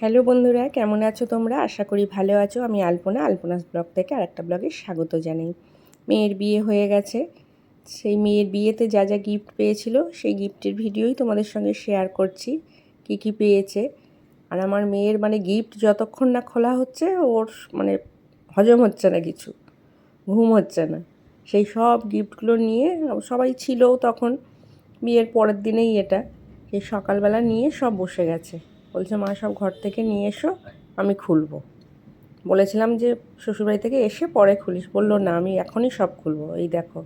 Hello বন্ধুরা, কেমন আছো তোমরা? আশা করি ভালো আছো। আমি আলপনাস ব্লগ থেকে আরেকটা ব্লগে স্বাগত জানাই। মেয়ের বিয়ে হয়ে গেছে। সেই মেয়ের বিয়েতে যা যা গিফট পেয়েছিল সেই গিফটের ভিডিওই তোমাদের সঙ্গে শেয়ার করছি। কি কি পেয়েছে। আর আমার মেয়ের গিফট যতক্ষণ না খোলা হচ্ছে ওর হজম হচ্ছে না, কিছু ঘুম হচ্ছে না। সেই সব গিফটগুলো নিয়ে সবাই ছিলও তখন, বিয়ের পরের দিনেই এটা। সেই সকালবেলা নিয়ে সব বসে গেছে, বলছে মা সব ঘর থেকে নিয়ে এসো, আমি খুলবো। বলেছিলাম যে শ্বশুরবাড়ি থেকে এসে পরে খুলিস, বললো না আমি এখনই সব খুলবো, এই দেখো।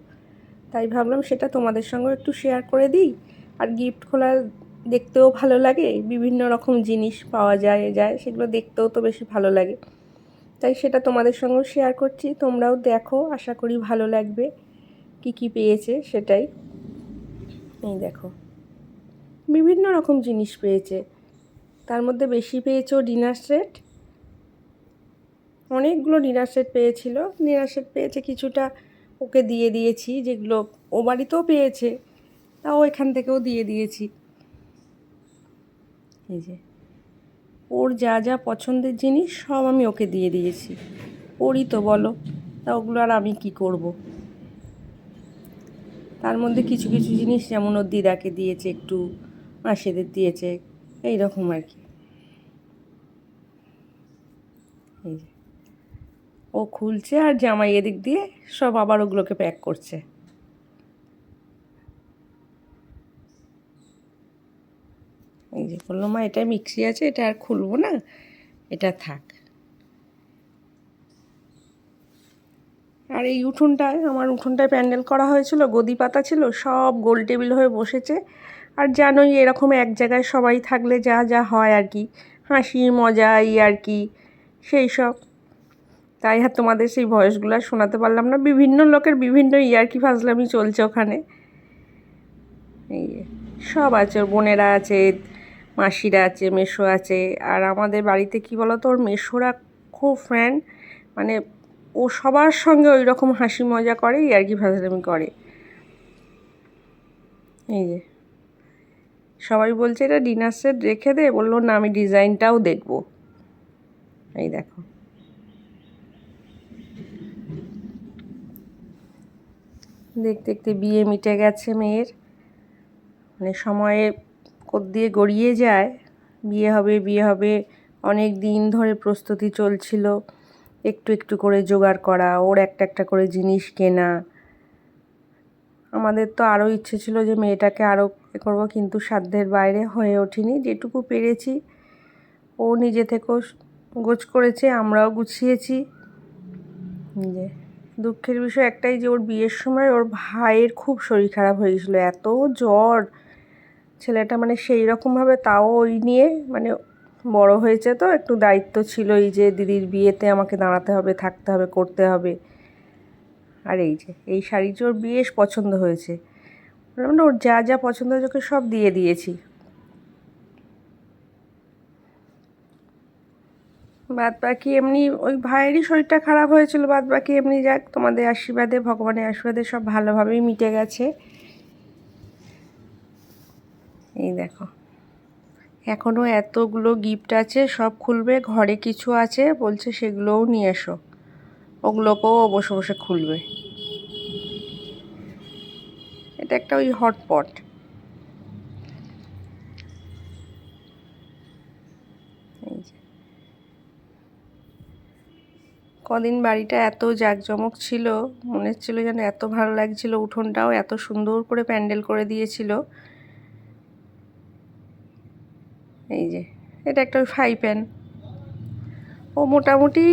তাই ভাবলাম সেটা তোমাদের সঙ্গেও একটু শেয়ার করে দিই। আর গিফট খোলা দেখতেও ভালো লাগে, বিভিন্ন রকম জিনিস পাওয়া যায় সেগুলো দেখতেও তো বেশি ভালো লাগে। তাই সেটা তোমাদের সঙ্গেও শেয়ার করছি, তোমরাও দেখো, আশা করি ভালো লাগবে। কি কি পেয়েছে সেটাই। এই দেখো, বিভিন্ন রকম জিনিস পেয়েছে। তার মধ্যে বেশি পেয়েছে ডিনার সেট। অনেকগুলো ডিনার সেট পেয়েছিল। ডিনার সেট পেয়েছে কিছুটা, ওকে দিয়ে দিয়েছি, যেগুলো ও বাড়িতেও পেয়েছে তাও এখান থেকেও দিয়ে দিয়েছি। এই যে ওর যা যা পছন্দের জিনিস সব আমি ওকে দিয়ে দিয়েছি। ওরই তো বলো, তা ওগুলো আর আমি কি করব। তার মধ্যে কিছু কিছু জিনিস যেমন ওর দিদাকে দিয়েছে, একটু মাসিদের দিয়েছে, এই রকম আর কি। এই যে ও খুলছে আর জামাই এদিক দিয়ে সব আবার ওগুলোকে প্যাক করছে। এই যে বললো মা এটা মিক্সি আছে, এটা আর খুলবো না, এটা থাক। আর এই আমার উঠোনটায় প্যান্ডেল করা হয়েছিল, গদি পাতা ছিল, সব গোল টেবিল হয়ে বসেছে। আর জানোই এরকম এক জায়গায় সবাই থাকলে যা যা হয় আর কি, হাসি মজা আর কি, সেই সব। তাই আর তোমাদের সেই ভয়েসগুলো আর শোনাতে পারলাম না, বিভিন্ন লোকের বিভিন্ন ইয়ার্কি ফাজলামি চলছে ওখানে। এই সব আছে, ওর বোনেরা আছে, মাসিরা আছে, মেসো আছে। আর আমাদের বাড়িতে কি বলতো, ওর মেসোরা খুব ফ্রেন্ড, মানে ও সবার সঙ্গে ওই রকম হাসি মজা করে, ইয়ার্কি ফাজলামি করে। এই যে সবাই বলছে এটা ডিনার সেট রেখে দে, বললো না আমি ডিজাইনটাও দেখবো। এই দেখো, দেখতে দেখতে বিয়ে মিটে গেছে মেয়ের। সময়ে দিয়ে গড়িয়ে যায়। বিয়ে হবে বিয়ে হবে, অনেক দিন ধরে প্রস্তুতি চলছিল, একটু একটু করে জোগাড় করা, ওর একটা একটা করে জিনিস কেনা। আমাদের তো আরও ইচ্ছে ছিল যে মেয়েটাকে আরও করবো, কিন্তু সাধ্যের বাইরে হয়ে ওঠেনি। যেটুকু পেরেছি ও নিজে থেকেও গোছ করেছে, আমরাও গুছিয়েছি। যে দুঃখের বিষয় একটাই যে ওর বিয়ের সময় ওর ভাইয়ের খুব শরীর খারাপ হয়ে গেছিলো, এত জ্বর। ছেলেটা সেই রকমভাবে, তাও ওই নিয়ে বড় হয়েছে তো একটু দায়িত্ব ছিল, এই যে দিদির বিয়েতে আমাকে দাঁড়াতে হবে, থাকতে হবে, করতে হবে। আর এই যে এই শাড়িটি ওর বেশ পছন্দ হয়েছে, ওর যা যা পছন্দ হয়েছে ওকে সব দিয়ে দিয়েছি। বাদ বাকি এমনি ওই ভাইয়েরই শরীরটা খারাপ হয়েছিল, বাদ বাকি এমনি যাক তোমাদের আশীর্বাদে, ভগবানের আশীর্বাদে সব ভালোভাবেই মিটে গেছে। এই দেখো, এখনও এতগুলো গিফট আছে, সব খুলবে। ঘরে কিছু আছে বলছে সেগুলোও নিয়ে এসো, ওগুলোকেও বসে বসে খুলবে। এটা একটা ওই হটপট। এই যে কদিন বাড়িটা এত জাঁকজমক ছিল, মনে হচ্ছিলো যেন এত ভালো লাগছিল, উঠোনটাও এত সুন্দর করে প্যান্ডেল করে দিয়েছিল। এই যে এটা একটা ফ্রাই প্যান। ও মোটামুটি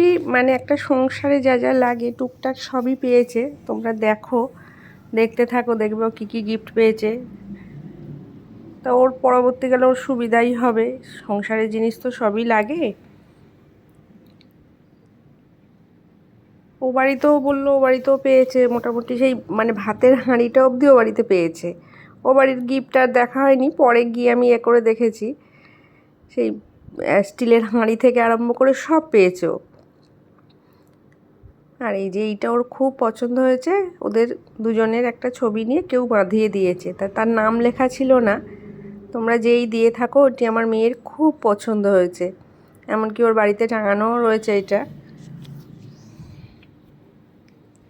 একটা সংসারে যা যা লাগে টুকটাক সবই পেয়েছে। তোমরা দেখো, দেখতে থাকো, দেখবে ও কী কী গিফট পেয়েছে। তা ওর পরবর্তীকালে ওর সুবিধাই হবে, সংসারের জিনিস তো সবই লাগে। ও বাড়িতেও বললো, ও বাড়িতেও পেয়েছে মোটামুটি, সেই ভাতের হাঁড়িটা অবধি ও বাড়িতে পেয়েছে। ও বাড়ির গিফট আর দেখা হয়নি, পরে গিয়ে আমি করে দেখেছি। সেই স্টিলের হাঁড়ি থেকে আরম্ভ করে সব পেয়েছে ও। আর এই যে এইটা ওর খুব পছন্দ হয়েছে, ওদের দুজনের একটা ছবি নিয়ে কেউ বাঁধিয়ে দিয়েছে, তার নাম লেখা ছিল না। তোমরা যেই দিয়ে থাকো, ওটি আমার মেয়ের খুব পছন্দ হয়েছে। এমনকি ওর বাড়িতে টাঙানোও রয়েছে এটা।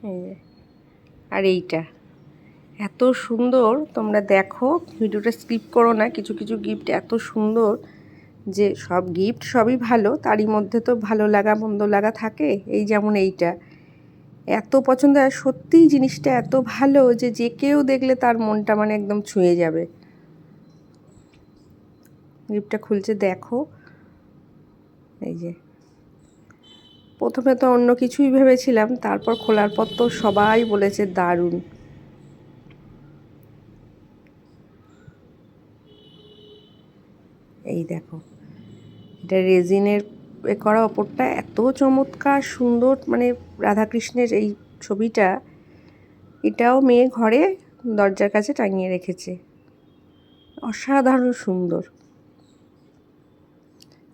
এই যে, আর এইটা এত সুন্দর, তোমরা দেখো, ভিডিওটা স্কিপ করো না। কিছু কিছু গিফট এত সুন্দর যে সব গিফট সবই ভালো, তারই মধ্যে তো ভালো লাগা মন্দ লাগা থাকে। এই যেমন এইটা এত পছন্দ, আর সত্যিই জিনিসটা এত ভালো যে যে কেউ দেখলে তার মনটা মানে একদম ছুঁয়ে যাবে। গিফটটা খুলছে দেখো। এই যে প্রথমে তো অন্য কিছুই ভেবেছিলাম, তারপর খোলার পর তো সবাই বলেছে দারুণ। এই দেখো, এটা রেজিনের করা, ওপরটা এত চমৎকার সুন্দর, মানে রাধাকৃষ্ণের এই ছবিটা, এটাও মেয়ে ঘরে দরজার কাছে টাঙিয়ে রেখেছে। অসাধারণ সুন্দর।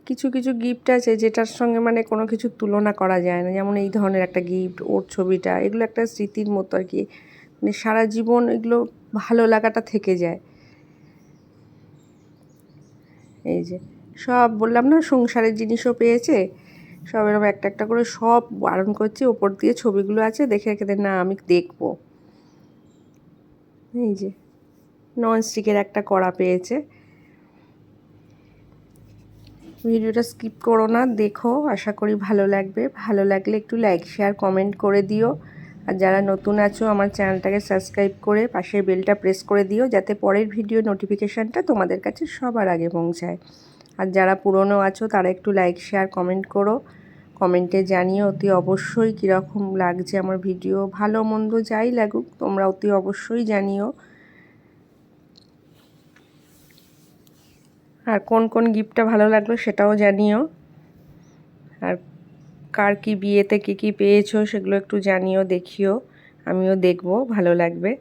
কিছু কিছু গিফট আছে যেটার সঙ্গে মানে কোনো কিছু তুলনা করা যায় না, যেমন এই ধরনের একটা গিফট, ওর ছবিটা, এগুলো একটা স্মৃতির মতো আর কি, মানে সারা জীবন এগুলো ভালো লাগাটা থেকে যায়। এই যে সব বললাম না, সংসারের জিনিসও পেয়েছে, সব এরকম একটা একটা করে সব বারণ করছি, ওপর দিয়ে ছবিগুলো আছে, দেখে রেখে না আমি দেখবো। এই যে ননস্টিকের একটা কড়া পেয়েছে। ভিডিওটা স্কিপ করো না, দেখো, আশা করি ভালো লাগবে। ভালো লাগলে একটু লাইক শেয়ার কমেন্ট করে দিও। আর যারা নতুন আছো আমার চ্যানেলটাকে সাবস্ক্রাইব করে পাশের বেলটা প্রেস করে দিও, যাতে পরের ভিডিও নোটিফিকেশানটা তোমাদের কাছে সবার আগে পৌঁছায়। আর যারা পুরনো আছো তারা একটু লাইক শেয়ার কমেন্ট করো, কমেন্টে জানিও অতি অবশ্যই কীরকম লাগছে আমার ভিডিও। ভালো মন্দ যাই লাগুক তোমরা অতি অবশ্যই জানিও। আর কোন কোন গিফটটা ভালো লাগলো সেটাও জানিও। আর কার কি বিয়েতে কী কী পেয়েছো সেগুলো একটু জানিও, দেখিও, আমিও দেখবো, ভালো লাগবে।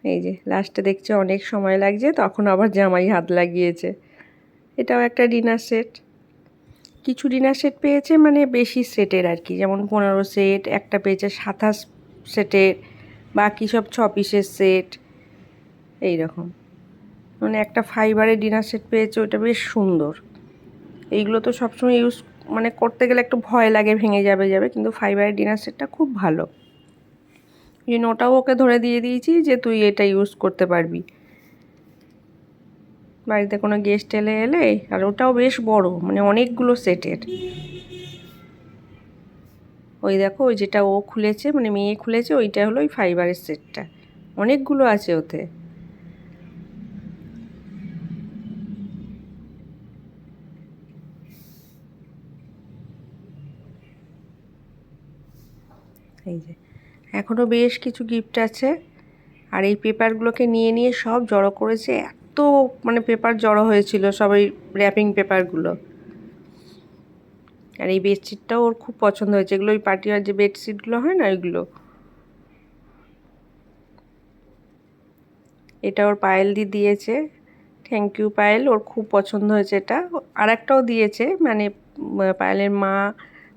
এই যে লাস্টে দেখছে অনেক সময় লাগছে, তখন আবার জামাই হাত লাগিয়েছে। এটাও একটা ডিনার সেট। কিছু ডিনার সেট পেয়েছে মানে বেশি সেটের আর কি, যেমন 15 সেট, একটা পেয়েছে 27 সেটের, বাকি সব 6 পিসের সেট, এই রকম। মানে একটা ফাইবারের ডিনার সেট পেয়েছে, ওটা বেশ সুন্দর। এইগুলো তো সবসময় ইউজ মানে করতে গেলে একটু ভয় লাগে ভেঙে যাবে, কিন্তু ফাইবারের ডিনার সেটটা খুব ভালো। এই জন্য ওটাও ওকে ধরে দিয়ে দিয়েছি যে তুই এটা ইউজ করতে পারবি বাড়িতে কোনো গেস্ট এলে। আর ওটাও বেশ বড়, মানে অনেকগুলো সেটের। ওই দেখো, ওই যেটা ও খুলেছে, মানে মেয়ে খুলেছে, ওইটা হলো ওই ফাইবারের সেটটা, অনেকগুলো আছে ওতে। এই যে এখনও বেশ কিছু গিফট আছে। আর এই পেপারগুলোকে নিয়ে সব জড়ো করেছে, এত মানে পেপার জড়ো হয়েছিল, সব ওই র্যাপিং পেপারগুলো। আর এই বেডশিটটাও ওর খুব পছন্দ হয়েছে, এগুলো ওই পার্টিওয়ার যে বেডশিটগুলো হয় না ওইগুলো। এটা ওর পায়েল দি দিয়েছে, থ্যাংক ইউ পায়েল, ওর খুব পছন্দ হয়েছে এটা। আর একটাও দিয়েছে, মানে পায়েলের মা,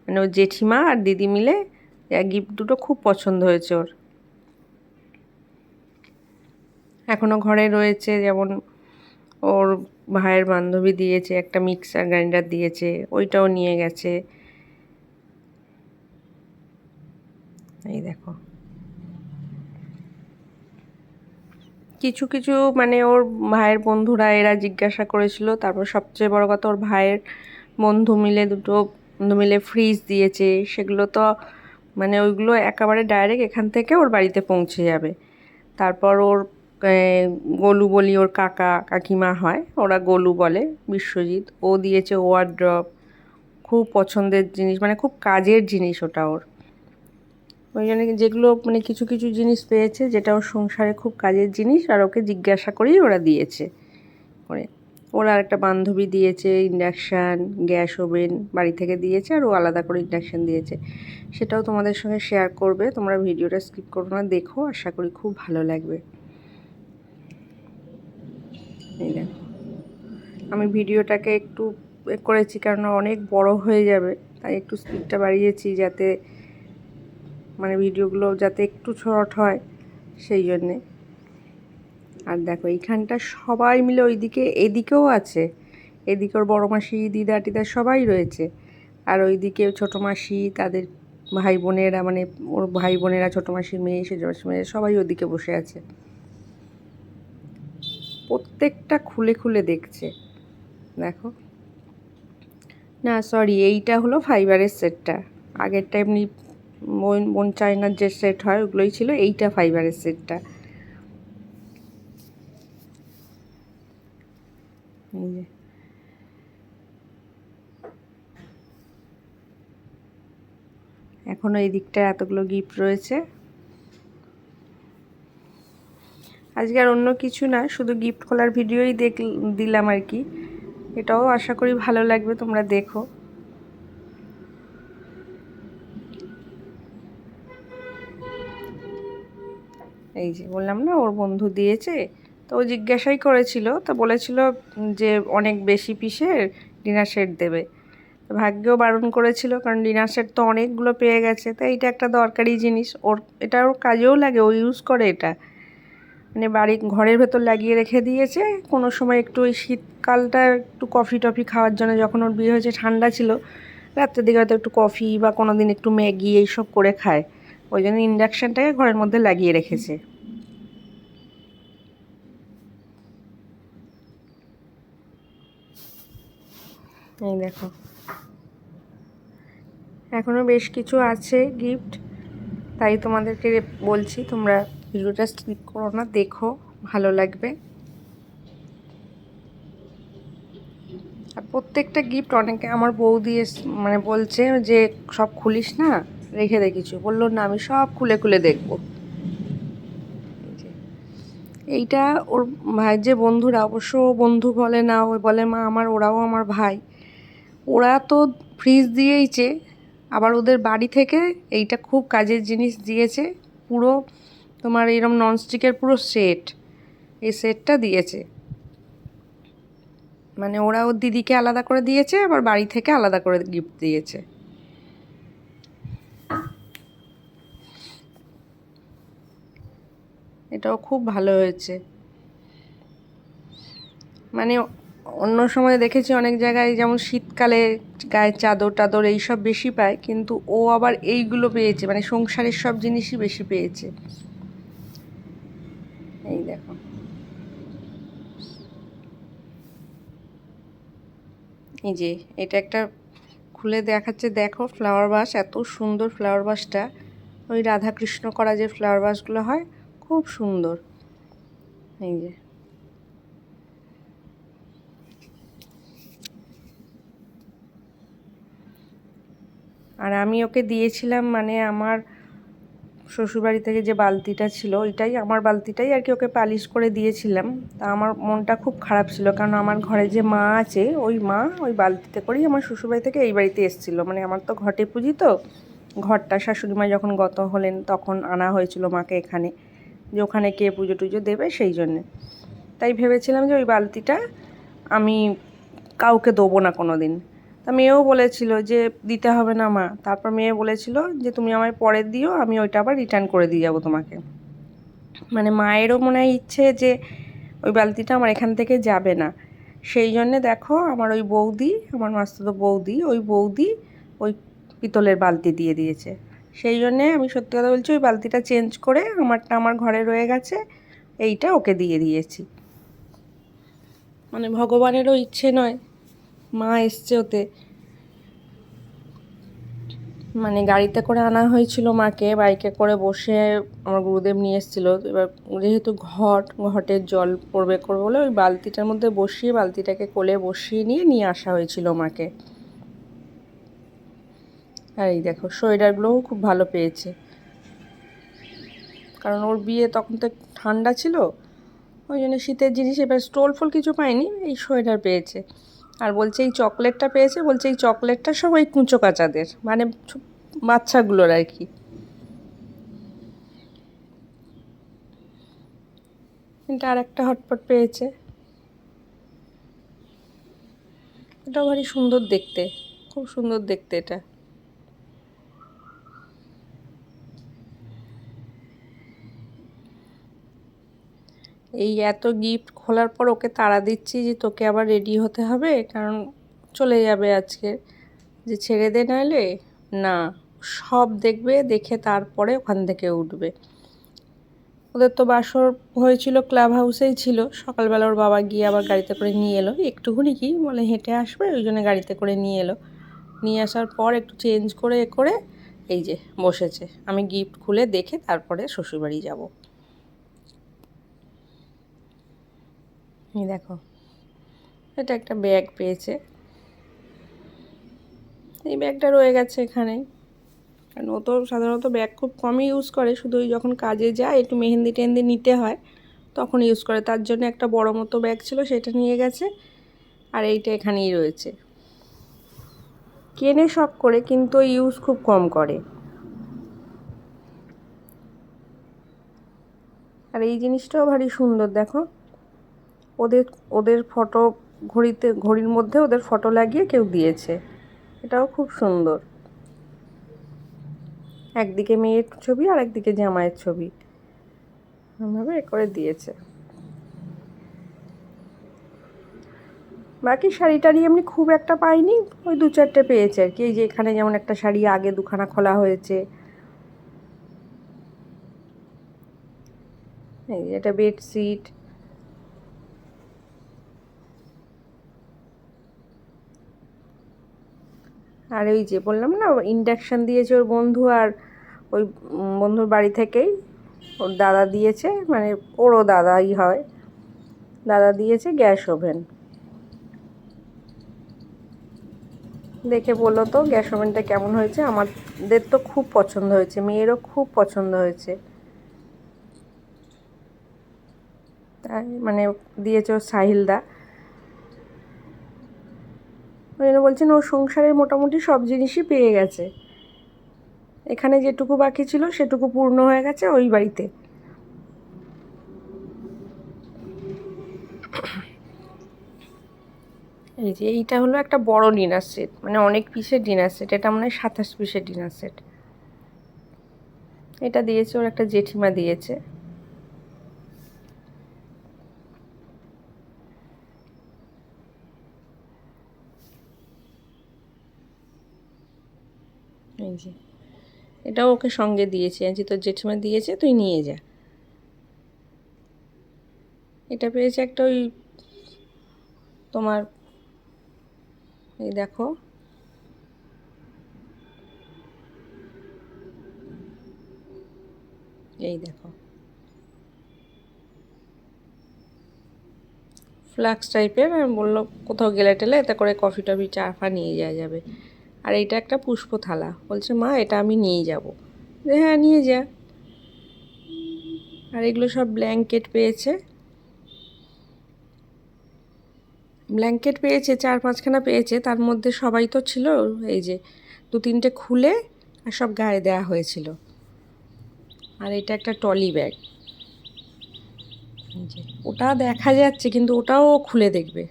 মানে ওর জেঠিমা আর দিদি মিলে গিফট দুটো খুব পছন্দ হয়েছে ওর। এখনও ঘরে রয়েছে, যেমন ওর ভাইয়ের বান্ধবী দিয়েছে একটা মিক্সার গ্রাইন্ডার দিয়েছে, ওইটাও নিয়ে গেছে। এই দেখো কিছু কিছু মানে ওর ভাইয়ের বন্ধুরা এরা জিজ্ঞাসা করেছিল, তারপর সবচেয়ে বড় কথা ওর ভাইয়ের দুটো বন্ধু মিলে ফ্রিজ দিয়েছে। সেগুলো তো মানে ওইগুলো একেবারে ডাইরেক্ট এখান থেকে ওর বাড়িতে পৌঁছে যাবে। তারপর ওর গোলু বলি, ওর কাকা কাকিমা হয়, ওরা গোলু বলে, বিশ্বজিৎ, ও দিয়েছে ওয়ারড্রপ, খুব পছন্দের জিনিস, মানে খুব কাজের জিনিস ওটা ওর। ওই জন্য যেগুলো মানে কিছু কিছু জিনিস পেয়েছে যেটা ওর সংসারে খুব কাজের জিনিস, আর ওকে জিজ্ঞাসা করেই ওরা দিয়েছে করে। ওর আর একটা বান্ধবী দিয়েছে ইন্ডাকশান, গ্যাস ওভেন বাড়ি থেকে দিয়েছে, আর ও আলাদা করে ইন্ডাকশান দিয়েছে। সেটাও তোমাদের সঙ্গে শেয়ার করবে, তোমরা ভিডিওটা স্কিপ করো না, দেখো, আশা করি খুব ভালো লাগবে। এই দেখো, আমি ভিডিওটাকে একটু করেছি কারণ অনেক বড় হয়ে যাবে, তাই একটু স্পিডটা বাড়িয়েছি, যাতে মানে ভিডিওগুলো যাতে একটু শর্ট হয় সেই জন্যে। আর দেখো এইখানটা সবাই মিলে ওইদিকে, এদিকেও আছে, এদিকে ওর বড়ো মাসি, দিদা টিদা সবাই রয়েছে। আর ওইদিকে ছোটো মাসি, তাদের ভাই বোনেরা, মানে ওর ভাই বোনেরা, ছোটো মাসির মেয়ে, সেজো মাসির মেয়ে, সবাই ওদিকে বসে আছে। প্রত্যেকটা খুলে খুলে দেখছে। দেখো, না সরি, এইটা হলো ফাইবারের সেটটা। আগেরটা এমনি বোন চায়নার যে সেট হয় ওগুলোই ছিল, এইটা ফাইবারের সেটটা। এই যে এখনো এই দিকটায় এতগুলো গিফট রয়েছে। আজকে আর অন্য কিছু না, শুধু গিফট খোলার ভিডিওই দিলাম আর কি। এটাও আশা করি ভালো লাগবে, তোমরা দেখো। এই যে বললাম না ওর বন্ধু দিয়েছে, তো ও জিজ্ঞাসাই করেছিল, তো বলেছিল যে অনেক বেশি পিসের ডিনার সেট দেবে। তো ভাগ্যেও বারণ করেছিল, কারণ ডিনার সেট তো অনেকগুলো পেয়ে গেছে, তো এইটা একটা দরকারি জিনিস ওর, এটা ওর কাজেও লাগে, ও ইউজ করে এটা। মানে বাড়ি ঘরের ভেতর লাগিয়ে রেখে দিয়েছে। কোনো সময় একটু ওই শীতকালটা একটু কফি টফি খাওয়ার জন্য, যখন ওর বিয়ে হয়েছে ঠান্ডা ছিল, রাত্রের দিকে হয়তো একটু কফি বা কোনো দিন একটু ম্যাগি এইসব করে খায়, ওই জন্য ইন্ডাকশানটাকে ঘরের মধ্যে লাগিয়ে রেখেছে। এই দেখো, এখনও বেশ কিছু আছে গিফট, তাই তোমাদেরকে বলছি, তোমরা ভিডিওটা স্কিপ করো না, দেখো, ভালো লাগবে। আর প্রত্যেকটা গিফট অনেকে, আমার বৌদি মানে বলছে যে সব খুলিস না, রেখে দে কিছু, বললো না আমি সব খুলে খুলে দেখবো। এইটা ওর ভাই যে বন্ধুরা, অবশ্য বন্ধু বলে না, ওই বলে মা আমার, ওরাও আমার ভাই। ওরা তো ফ্রিজ দিয়েইছে, আবার ওদের বাড়ি থেকে এইটা খুব কাজের জিনিস দিয়েছে, পুরো তোমার এরকম ননস্টিকের পুরো সেট, এই সেটটা দিয়েছে। মানে ওরা ওর দিদিকে আলাদা করে দিয়েছে, আবার বাড়ি থেকে আলাদা করে গিফট দিয়েছে। এটাও খুব ভালো হয়েছে। মানে অন্য সময় দেখেছি অনেক জায়গায়, যেমন শীতকালে গায়ের চাদর টাদর এইসব বেশি পায়, কিন্তু ও আবার এইগুলো পেয়েছে, মানে সংসারের সব জিনিসই বেশি পেয়েছে। এই দেখো, এই যে এটা একটা খুলে দেখাচ্ছে, দেখো ফ্লাওয়ার ভাস, এত সুন্দর ফ্লাওয়ার ভাসটা, ওই রাধাকৃষ্ণ করা যে ফ্লাওয়ার ভাসগুলো হয়, খুব সুন্দর। এই যে আর আমি ওকে দিয়েছিলাম, মানে আমার শ্বশুরবাড়ি থেকে যে বালতিটা ছিল, ওইটাই আমার বালতিটাই আর কি, ওকে পালিশ করে দিয়েছিলাম। তা আমার মনটা খুব খারাপ ছিল, কারণ আমার ঘরে যে মা আছে, ওই মা ওই বালতিতে করেই আমার শ্বশুরবাড়ি থেকে এই বাড়িতে এসেছিলো। মানে আমার তো ঘটে পুজি, তো ঘরটা শাশুড়ি মা যখন গত হলেন তখন আনা হয়েছিল মাকে এখানে, যে ওখানে কে পুজো টুজো দেবে, সেই জন্যে। তাই ভেবেছিলাম যে ওই বালতিটা আমি কাউকে দেবো না কোনো দিন। তা মেয়েও বলেছিল যে দিতে হবে না মা, তারপর মেয়ে বলেছিল যে তুমি আমায় পরে দিও, আমি ওইটা আবার রিটার্ন করে দিয়ে যাবো তোমাকে। মানে মায়েরও মনে হয় ইচ্ছে যে ওই বালতিটা আমার এখান থেকে যাবে না, সেই জন্যে দেখো আমার ওই বৌদি, আমার মাস্তুতো বৌদি, ওই বৌদি ওই পিতলের বালতি দিয়ে দিয়েছে। সেই জন্যে আমি সত্যি কথা বলছি, ওই বালতিটা চেঞ্জ করে আমারটা আমার ঘরে রয়ে গেছে, এইটা ওকে দিয়ে দিয়েছি। মানে ভগবানেরও ইচ্ছে নয়, মা এসছে ওতে, মানে গাড়িতে করে আনা হয়েছিল মাকে, বাইকে করে বসে আমার গুরুদেব নিয়ে এসেছিলো। এবার যেহেতু ঘটের জল পড়বে করবে বলে, ওই বালতিটার মধ্যে বসিয়ে, বালতিটাকে কোলে বসিয়ে নিয়ে আসা হয়েছিল মাকে। আর এই দেখো সোয়েটারগুলোও খুব ভালো পেয়েছে, কারণ ওর বিয়ে তখন তো ঠান্ডা ছিল, ওই জন্য শীতের জিনিস, এবার স্টোল ফোল কিছু পায়নি, এই সোয়েটার পেয়েছে। আর বলছে এই চকলেটটা পেয়েছে, বলছে এই চকলেটটা সব ওই কুঁচো কাচাদের, মানে বাচ্চাগুলোর আর কি। এটা আর একটা হটপট পেয়েছে, এটাও ভারী সুন্দর দেখতে, খুব সুন্দর দেখতে এটা। এই এত গিফট খোলার পর ওকে তাড়া দিচ্ছি যে তোকে আবার রেডি হতে হবে, কারণ চলে যাবে আজকে, যে ছেড়ে দে নাহলে। না, সব দেখবে, দেখে তারপরে ওখান থেকে উঠবে। ওদের তো বাসর হয়েছিল ক্লাব হাউসেই ছিল। সকালবেলা ওর বাবা গিয়ে আবার গাড়িতে করে নিয়ে এলো, একটুখানি কি বলে হেঁটে আসবে, ওই জন্য গাড়িতে করে নিয়ে এলো। নিয়ে আসার পর একটু চেঞ্জ করে এই যে বসেছে। আমি গিফট খুলে দেখে তারপরে শ্বশুরবাড়ি যাব। এই দেখো, এটা একটা ব্যাগ পেয়েছে। এই ব্যাগটা রয়ে গেছে এখানেই, কারণ ও তো সাধারণত ব্যাগ খুব কমই ইউজ করে, শুধু ওই যখন কাজে যায় একটু মেহেন্দি টেহেন্দি নিতে হয় তখন ইউজ করে। তার জন্য একটা বড় মতো ব্যাগ ছিল, সেটা নিয়ে গেছে। আর এইটা এখানেই রয়েছে। কেনে শখ করে, কিন্তু ইউজ খুব কম করে। আর এই জিনিসটাও ভারী সুন্দর, দেখো। ওদের ওদের ফটো, ঘড়ির মধ্যে ওদের ফটো লাগিয়ে কেউ দিয়েছে। এটাও খুব সুন্দর। একদিকে মেয়ের ছবি আর একদিকে জামাইয়ের ছবি, এভাবে করে দিয়েছে। বাকি শাড়ি টাড়ি এমনি খুব একটা পাইনি, ওই 2-4টে পেয়েছে আর কি। এই যে এখানে যেমন একটা শাড়ি আগে 2খানা খোলা হয়েছে। এই যে এটা বেডশিট। আর ওই যে বললাম না, ইন্ডাকশান দিয়েছে ওর বন্ধু, আর ওই বন্ধুর বাড়ি থেকেই ওর দাদা দিয়েছে, মানে ওরও দাদাই হয়, দাদা দিয়েছে গ্যাস ওভেন। দেখে বললো তো গ্যাস ওভেনটা কেমন হয়েছে। আমাদের তো খুব পছন্দ হয়েছে, মেয়েরও খুব পছন্দ হয়েছে। তাই মানে দিয়েছে ওর সাহিলদা। ওই জন্য বলছেন ওর সংসারের মোটামুটি সব জিনিসই পেয়ে গেছে। এখানে যেটুকু বাকি ছিল সেটুকু পূর্ণ হয়ে গেছে ওই বাড়িতে। এই যে এইটা হলো একটা বড় ডিনার সেট, মানে অনেক পিসের ডিনার সেট। এটা মনে হয় 27 পিসের ডিনার সেট। এটা দিয়েছে ওর একটা জেঠিমা দিয়েছে। এই যে এটাও ওকে সঙ্গে দিয়েছে, যে তোর জেঠিমা দিয়েছে তুই নিয়ে যা। এটা পেয়েছে একটা ওই তোমার, এই দেখো, এই দেখো ফ্লাক্স টাইপের। বললো কোথাও গেলে টেলে এতে করে কফি টফি চা ফা নিয়ে যাওয়া যাবে। আর এইটা একটা পুষ্প থালা, বলছে মা এটা আমি নিয়ে যাব। হ্যাঁ নিয়ে যা। আর এগুলো সব ব্ল্যাঙ্কেট পেয়েছে। ব্ল্যাঙ্কেট পেয়েছে 4-5খানা পেয়েছে, তার মধ্যে সবাই তো ছিল। এই যে 2-3টে খুলে আর সব গায়ে দেওয়া হয়েছিল। আর এটা একটা টলি ব্যাগ, যে ওটা দেখা যাচ্ছে কিন্তু ওটাও খুলে দেখবে।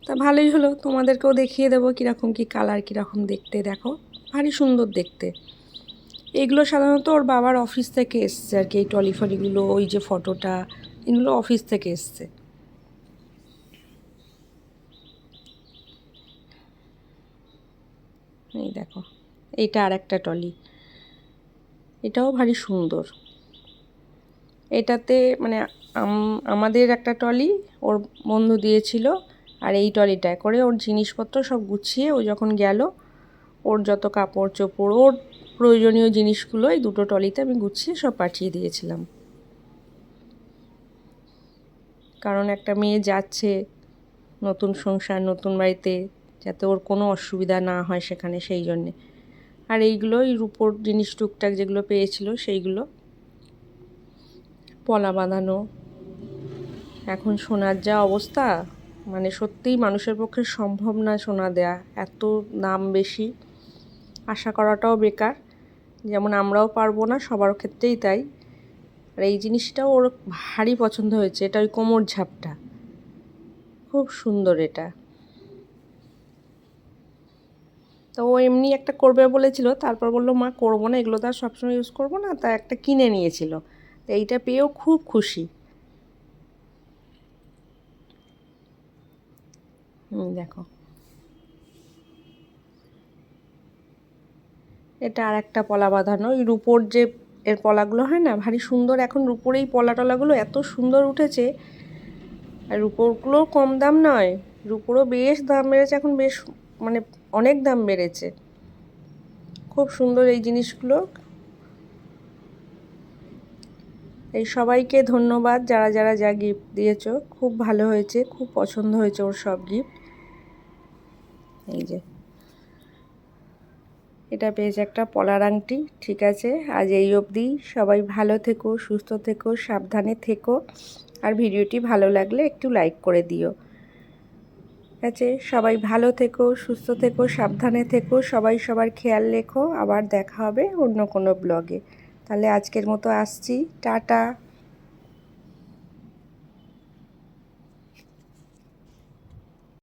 তা ভালোই হলো, তোমাদেরকেও দেখিয়ে দেবো কীরকম কী কালার, কীরকম দেখতে। দেখো ভারী সুন্দর দেখতে। এগুলো সাধারণত ওর বাবার অফিস থেকে এসছে আর কি, এই টলি ফলিগুলো, ওই যে ফটোটা, এগুলো অফিস থেকে এসছে। এই দেখো, এইটা আর একটা টলি, এটাও ভারী সুন্দর। এটাতে মানে আমাদের একটা টলি ওর বন্ধু দিয়েছিল, আর এই টলিটায় করে ওর জিনিসপত্র সব গুছিয়ে ও যখন গেল, ওর যত কাপড় চোপড়, ওর প্রয়োজনীয় জিনিসগুলো এই দুটো টলিতে আমি গুছিয়ে সব পাঠিয়ে দিয়েছিলাম। কারণ একটা মেয়ে যাচ্ছে নতুন সংসার, নতুন বাড়িতে, যাতে ওর কোনো অসুবিধা না হয় সেখানে, সেই জন্যে। আর এইগুলো এই রূপোর জিনিস টুকটাক যেগুলো পেয়েছিল সেইগুলো, পলা বাঁধানো। এখন সোনার যা অবস্থা, মানে সত্যিই মানুষের পক্ষে সম্ভব না সোনা দেয়া, এত দাম বেশি। আশা করাটাও বেকার, যেমন আমরাও পারবো না, সবার ক্ষেত্রেই তাই। আর এই জিনিসটাও ওর ভারী পছন্দ হয়েছে। এটা ওই কোমর ঝাপটা, খুব সুন্দর এটা। তো ও এমনি একটা করবে বলেছিল, তারপর বললো মা করবো না, এগুলো তো আর সবসময় ইউজ করবো না, তা একটা কিনে নিয়েছিল। তো এইটা পেয়েও খুব খুশি। দেখো এটা আর একটা পলা বাঁধানো, ওই রুপোর যে এর পলাগুলো হয় না, ভারী সুন্দর। এখন রুপোর এই পলা টলাগুলো এত সুন্দর উঠেছে, আর রুপোরগুলো কম দাম নয়, রুপোরও বেশ দাম বেড়েছে এখন, বেশ মানে অনেক দাম বেড়েছে। খুব সুন্দর এই জিনিসগুলো। এই সবাইকে ধন্যবাদ যারা যারা যা গিফট দিয়েছো, খুব ভালো হয়েছে, খুব পছন্দ হয়েছে ওর সব গিফট। এই যে এটা পেয়েছে একটা পলার আংটি। ঠিক আছে, আজ এই অবধি। সবাই ভালো থেকো, সুস্থ থেকো, সাবধানে থেকো, আর ভিডিওটি ভালো লাগলে একটু লাইক করে দিও। ঠিক আছে, সবাই ভালো থেকো, সুস্থ থেকো, সাবধানে থেকো, সবাই সবার খেয়াল রেখো। আবার দেখা হবে অন্য কোনো ব্লগে। তাহলে আজকের মতো আসছি, টাটা।